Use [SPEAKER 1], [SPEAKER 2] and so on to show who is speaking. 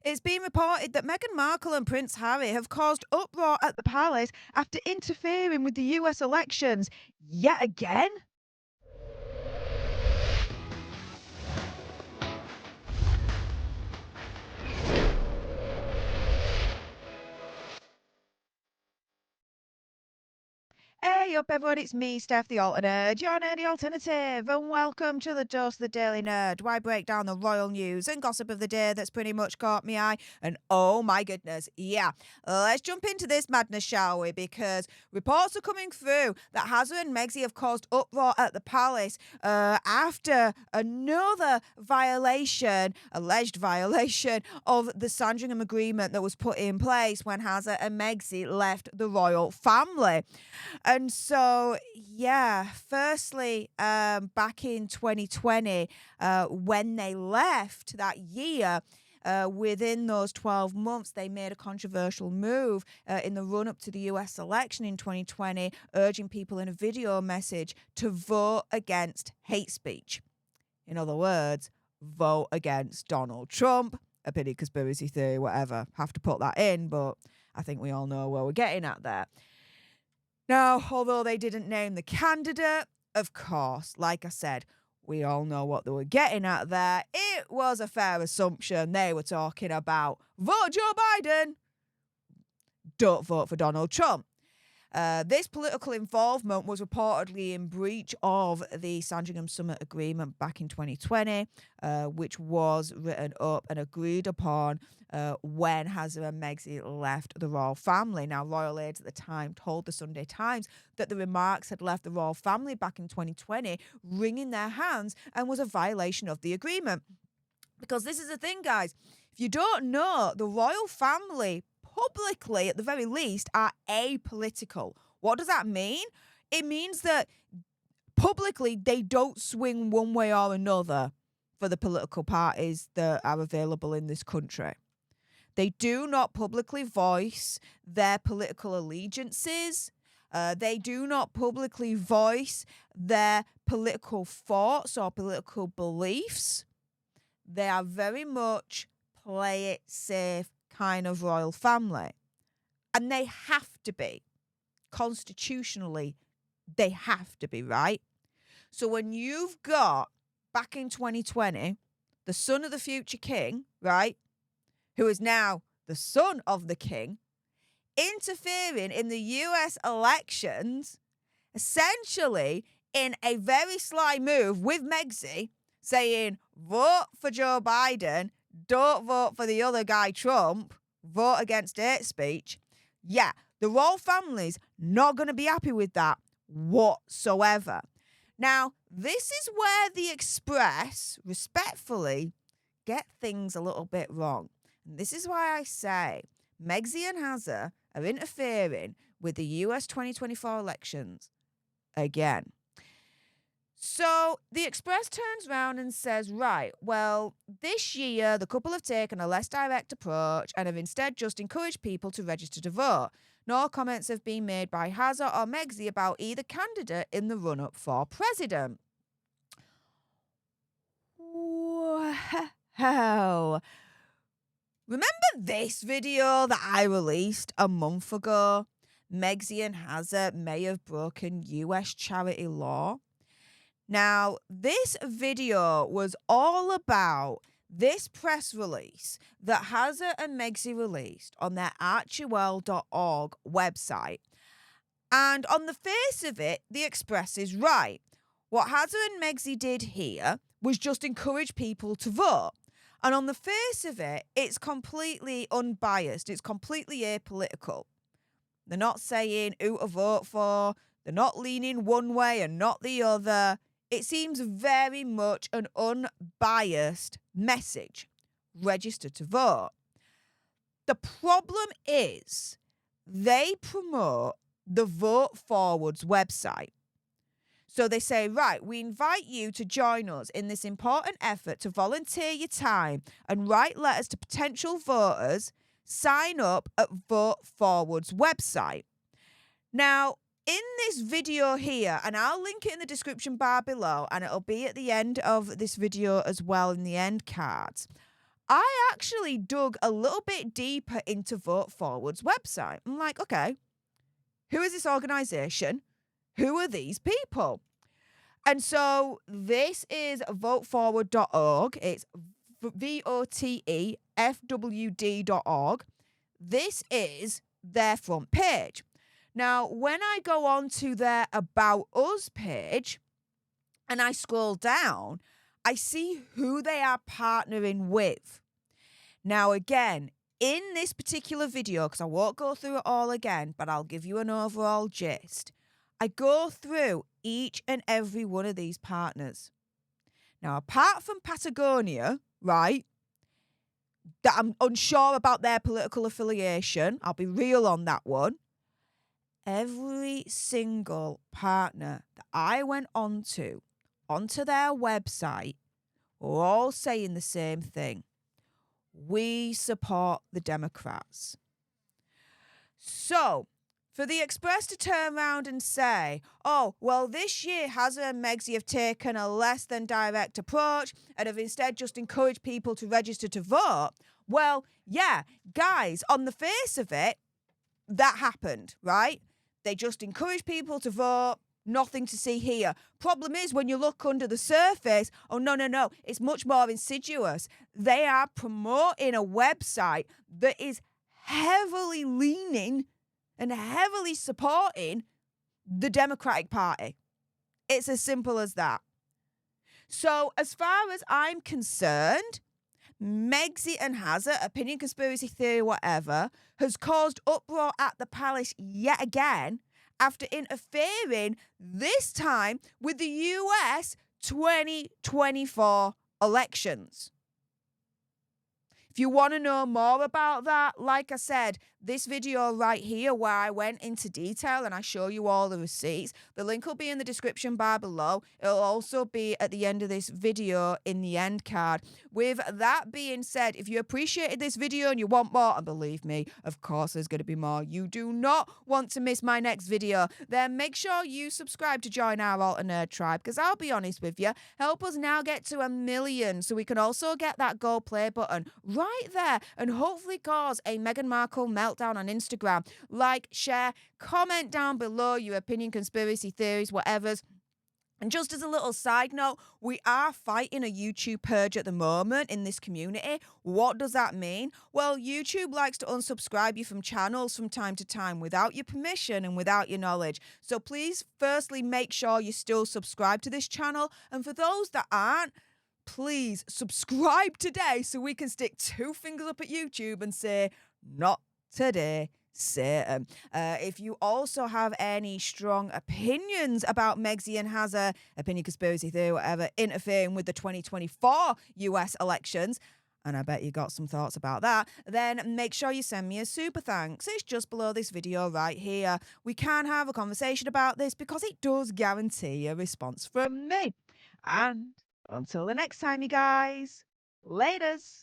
[SPEAKER 1] It's been reported that Meghan Markle and Prince Harry have caused uproar at the palace after interfering with the US elections yet again. Hey up everyone, it's me, Stef the Alternate, your nerdy alternative, and welcome to the Dose of the Daily Nerd, where I break down the royal news and gossip of the day that's pretty much caught me eye, and oh my goodness, yeah, let's jump into this madness, shall we, because reports are coming through that Harry and Meghan have caused uproar at the palace after another alleged violation of the Sandringham Agreement that was put in place when Harry and Meghan left the royal family. And so, yeah, firstly, back in 2020, when they left that year, within those 12 months, they made a controversial move in the run up to the US election in 2020, urging people in a video message to vote against hate speech. In other words, vote against Donald Trump. A pity conspiracy theory, whatever. Have to put that in, but I think we all know where we're getting at there. Now, although they didn't name the candidate, of course, like I said, we all know what they were getting at there. It was a fair assumption they were talking about vote Joe Biden, don't vote for Donald Trump. This political involvement was reportedly in breach of the Sandringham Summit Agreement back in 2020, which was written up and agreed upon when Harry and Meghan left the royal family. Now, royal aides at the time told the Sunday Times that the remarks had left the royal family back in 2020 wringing their hands and was a violation of the agreement. Because this is the thing, guys. If you don't know, the royal family publicly, at the very least, are apolitical. What does that mean? It means that publicly they don't swing one way or another for the political parties that are available in this country. They do not publicly voice their political allegiances. They do not publicly voice their political thoughts or political beliefs. They are very much play it safe kind of royal family. And they have to be. Constitutionally, they have to be, right? So when you've got, back in 2020, the son of the future king, right, who is now the son of the king, interfering in the US elections, essentially in a very sly move with Megxi, saying, vote for Joe Biden, don't vote for the other guy, Trump, vote against hate speech. Yeah, the royal family's not going to be happy with that whatsoever. Now, this is where the Express, respectfully, get things a little bit wrong. And this is why I say Megxi and Harry are interfering with the US 2024 elections again. So the Express turns around and says, right, well, this year the couple have taken a less direct approach and have instead just encouraged people to register to vote. No comments have been made by Harry or Megxi about either candidate in the run-up for president. Wow. Remember this video that I released a month ago? Megxi and Harry may have broken US charity law. Now, this video was all about this press release that Harry and Megxi released on their archewell.org website. And on the face of it, the Express is right. What Harry and Megxi did here was just encourage people to vote. And on the face of it, it's completely unbiased. It's completely apolitical. They're not saying who to vote for. They're not leaning one way and not the other. It seems very much an unbiased message. Register to vote. The problem is they promote the Vote Forward's website. So they say, right, we invite you to join us in this important effort to volunteer your time and write letters to potential voters. Sign up at Vote Forward's website. Now, in this video here, and I'll link it in the description bar below, and it'll be at the end of this video as well in the end cards, I actually dug a little bit deeper into Vote Forward's website. I'm like, okay, who is this organisation? Who are these people? And so this is voteforward.org. It's VOTEFWD.org. This is their front page. Now, when I go on to their About Us page and I scroll down, I see who they are partnering with. Now, again, in this particular video, because I won't go through it all again, but I'll give you an overall gist, I go through each and every one of these partners. Now, apart from Patagonia, right, that I'm unsure about their political affiliation, I'll be real on that one, every single partner that I went onto their website, were all saying the same thing. We support the Democrats. So, for the Express to turn around and say, oh, well, this year Hazza and Megxie have taken a less than direct approach and have instead just encouraged people to register to vote. Well, yeah, guys, on the face of it, that happened, right? They just encouraged people to vote. Nothing to see here. Problem is, when you look under the surface, oh, no, it's much more insidious. They are promoting a website that is heavily leaning and heavily supporting the Democratic Party. It's as simple as that. So, as far as I'm concerned, Megxie and Hazza, opinion, conspiracy theory, whatever, has caused uproar at the palace yet again after interfering this time with the US 2024 elections. If you want to know more about that, like I said, this video right here where I went into detail and I show you all the receipts, the link will be in the description bar below. It'll also be at the end of this video in the end card. With that being said, if you appreciated this video and you want more, and believe me, of course there's going to be more, you do not want to miss my next video, then make sure you subscribe to join our Alter Nerd tribe, because I'll be honest with you, help us now get to 1 million so we can also get that gold play button right there and hopefully cause a Meghan Markle meltdown on Instagram. Like, share, comment down below your opinion, conspiracy theories, whatever's. And just as a little side note, we are fighting a YouTube purge at the moment in this community. What does that mean? Well, YouTube likes to unsubscribe you from channels from time to time without your permission and without your knowledge. So please, firstly, make sure you still subscribe to this channel. And for those that aren't, please subscribe today so we can stick 2 fingers up at YouTube and say, not today, Satan. If you also have any strong opinions about Megxie and Hazza, opinion, conspiracy theory, whatever, interfering with the 2024 US elections, and I bet you got some thoughts about that, then make sure you send me a super thanks. It's just below this video right here. We can have a conversation about this because it does guarantee a response from me. And until the next time, you guys, laters.